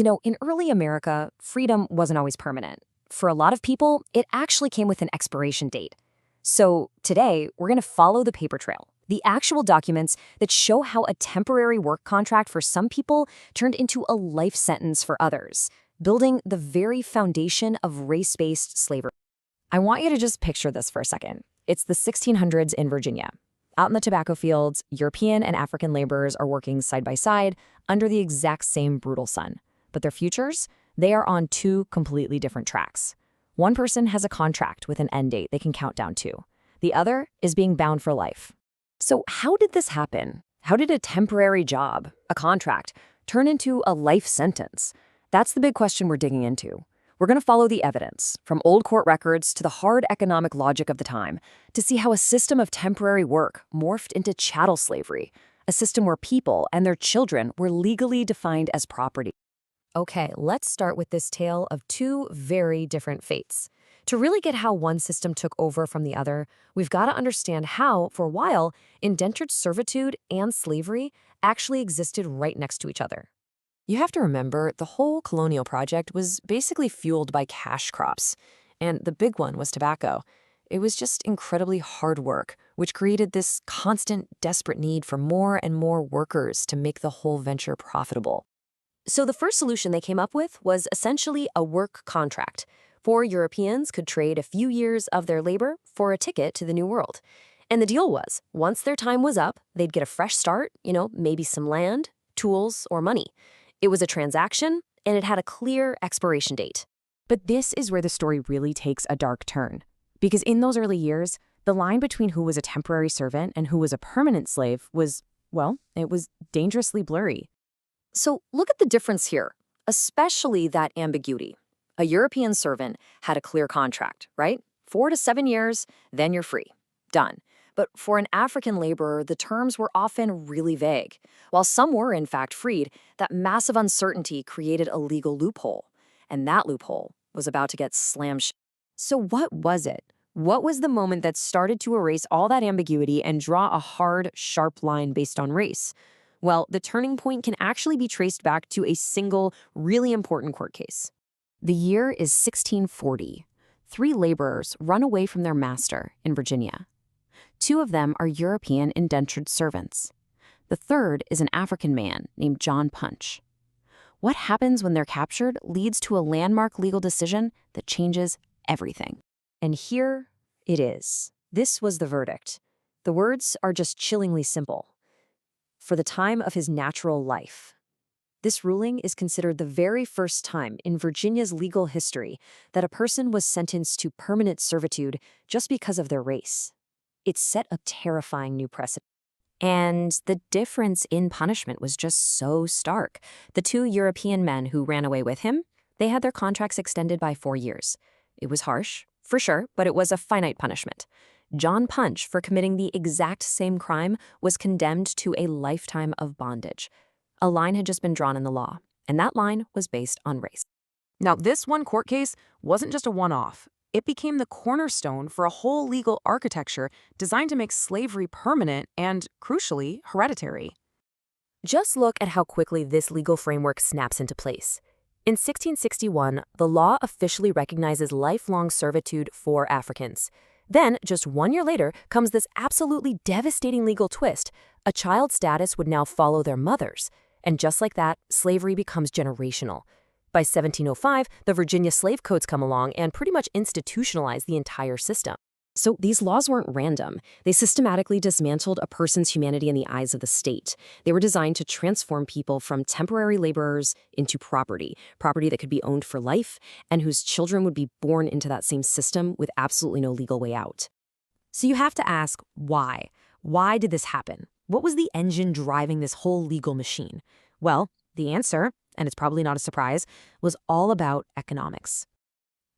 In early America, freedom wasn't always permanent. For a lot of people, it actually came with an expiration date. So today, we're going to follow the paper trail, the actual documents that show how a temporary work contract for some people turned into a life sentence for others, building the very foundation of race-based slavery. I want you to just picture this for a second. It's the 1600s in Virginia. Out in the tobacco fields, European and African laborers are working side by side under the exact same brutal sun. But their futures? They are on two completely different tracks. One person has a contract with an end date they can count down to. The other is being bound for life. So how did this happen? How did a temporary job, a contract, turn into a life sentence? That's the big question we're digging into. We're going to follow the evidence, from old court records to the hard economic logic of the time, to see how a system of temporary work morphed into chattel slavery, a system where people and their children were legally defined as property. Okay, let's start with this tale of two very different fates. To really get how one system took over from the other, we've got to understand how, for a while, indentured servitude and slavery actually existed right next to each other. You have to remember, the whole colonial project was basically fueled by cash crops, and the big one was tobacco. It was just incredibly hard work, which created this constant, desperate need for more and more workers to make the whole venture profitable. So the first solution they came up with was essentially a work contract. 4 Europeans could trade a few years of their labor for a ticket to the New World. And the deal was, once their time was up, they'd get a fresh start, maybe some land, tools, or money. It was a transaction, and it had a clear expiration date. But this is where the story really takes a dark turn. Because in those early years, the line between who was a temporary servant and who was a permanent slave was, it was dangerously blurry. So look at the difference here, especially that ambiguity. A European servant had a clear contract, right? 4 to 7 years, then you're free. Done. But for an African laborer, the terms were often really vague. While some were, in fact, freed, that massive uncertainty created a legal loophole. And that loophole was about to get slammed shut. So what was it? What was the moment that started to erase all that ambiguity and draw a hard, sharp line based on race? Well, the turning point can actually be traced back to a single, really important court case. The year is 1640. 3 laborers run away from their master in Virginia. 2 of them are European indentured servants. The third is an African man named John Punch. What happens when they're captured leads to a landmark legal decision that changes everything. And here it is. This was the verdict. The words are just chillingly simple. For the time of his natural life. This ruling is considered the very first time in Virginia's legal history that a person was sentenced to permanent servitude just because of their race. It set a terrifying new precedent. And the difference in punishment was just so stark. The 2 European men who ran away with him, they had their contracts extended by 4 years. It was harsh, for sure, but it was a finite punishment. John Punch, for committing the exact same crime, was condemned to a lifetime of bondage. A line had just been drawn in the law, and that line was based on race. Now, this one court case wasn't just a one-off. It became the cornerstone for a whole legal architecture designed to make slavery permanent and, crucially, hereditary. Just look at how quickly this legal framework snaps into place. In 1661, the law officially recognizes lifelong servitude for Africans. Then, just 1 year later, comes this absolutely devastating legal twist. A child's status would now follow their mother's. And just like that, slavery becomes generational. By 1705, the Virginia slave codes come along and pretty much institutionalize the entire system. So these laws weren't random. They systematically dismantled a person's humanity in the eyes of the state. They were designed to transform people from temporary laborers into property that could be owned for life, and whose children would be born into that same system with absolutely no legal way out. So you have to ask, why? Why did this happen? What was the engine driving this whole legal machine? Well, the answer, and it's probably not a surprise, was all about economics.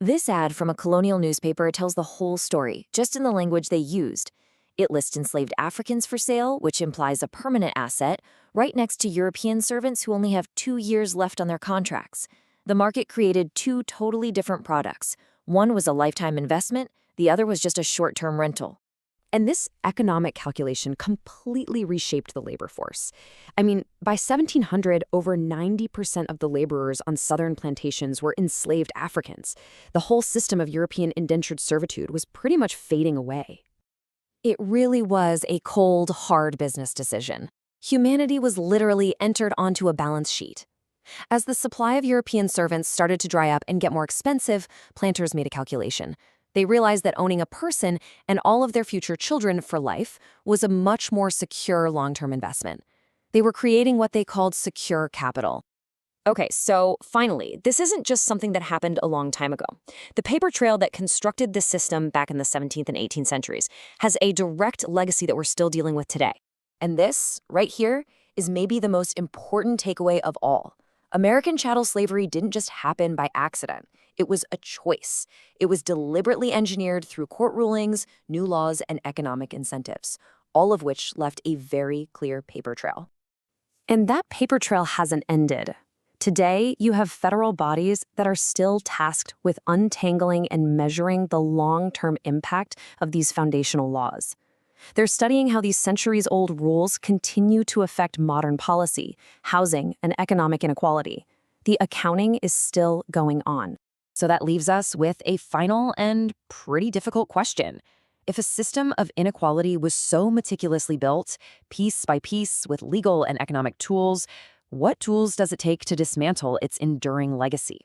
This ad from a colonial newspaper tells the whole story, just in the language they used. It lists enslaved Africans for sale, which implies a permanent asset, right next to European servants who only have 2 years left on their contracts. The market created 2 totally different products. One was a lifetime investment, the other was just a short-term rental. And this economic calculation completely reshaped the labor force. I mean, by 1700, over 90% of the laborers on southern plantations were enslaved Africans. The whole system of European indentured servitude was pretty much fading away. It really was a cold, hard business decision. Humanity was literally entered onto a balance sheet. As the supply of European servants started to dry up and get more expensive, planters made a calculation. They realized that owning a person and all of their future children for life was a much more secure long-term investment. They were creating what they called secure capital. Okay, so finally, this isn't just something that happened a long time ago. The paper trail that constructed this system back in the 17th and 18th centuries has a direct legacy that we're still dealing with today. And this, right here, is maybe the most important takeaway of all. American chattel slavery didn't just happen by accident. It was a choice. It was deliberately engineered through court rulings, new laws, and economic incentives, all of which left a very clear paper trail. And that paper trail hasn't ended. Today, you have federal bodies that are still tasked with untangling and measuring the long-term impact of these foundational laws. They're studying how these centuries-old rules continue to affect modern policy, housing, and economic inequality. The accounting is still going on. So that leaves us with a final and pretty difficult question. If a system of inequality was so meticulously built, piece by piece, with legal and economic tools, what tools does it take to dismantle its enduring legacy?